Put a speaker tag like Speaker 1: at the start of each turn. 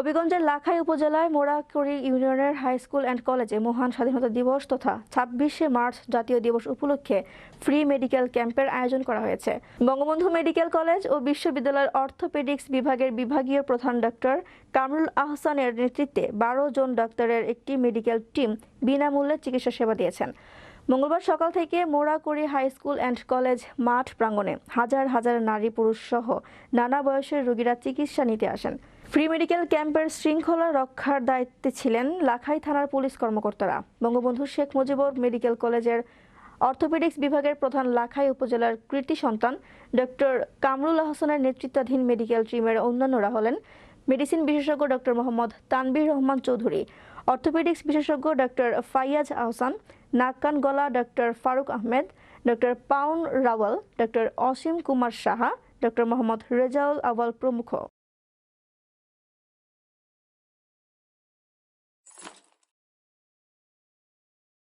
Speaker 1: হবিগঞ্জের লাখাই উপজেলায় মোড়াকুড়ি ইউনিয়নের হাই স্কুল অ্যান্ড কলেজে মহান স্বাধীনতা দিবস তথা ২৬শে মার্চ জাতীয় দিবস উপলক্ষে ফ্রি মেডিকেল ক্যাম্পের আয়োজন করা হয়েছে। বঙ্গবন্ধু মেডিকেল কলেজ ও বিশ্ববিদ্যালয়ের অর্থোপেডিক্স বিভাগের বিভাগীয় প্রধান ডক্টর কামরুল আহসানের নেতৃত্বে ১২ জন ডাক্তারের একটি মেডিকেল টিম বিনামূল্যে চিকিৎসা সেবা দিয়েছেন। মঙ্গলবার সকাল থেকে মোড়াকুড়ি হাই স্কুল অ্যান্ড কলেজ মাঠ প্রাঙ্গণে হাজার হাজার নারী পুরুষ সহ নানা বয়সের রোগীরা চিকিৎসা নিতে আসেন। ফ্রি মেডিকেল ক্যাম্পের শৃঙ্খলা রক্ষার দায়িত্বে ছিলেন লাখাই থানার পুলিশ কর্মকর্তারা। বঙ্গবন্ধু শেখ মুজিবুর মেডিকেল কলেজের অর্থোপেডিক্স বিভাগের প্রধান লাখাই উপজেলার কৃতি সন্তান ডক্টর কামরুল আহসানের নেতৃত্বাধীন মেডিকেল টিমের অন্যান্যরা হলেন মেডিসিন বিশেষজ্ঞ ডক্টর মোহাম্মদ তানভীর রহমান চৌধুরী, অর্থোপেডিক্স বিশেষজ্ঞ ডক্টর ফাইয়াজ আহসান, নাক কান গলা doctor Faruk Ahmed, doctor পাউন Rawal, doctor Asim Kumar Saha, doctor Mohammad Rezaul আওয়াল প্রমুখ।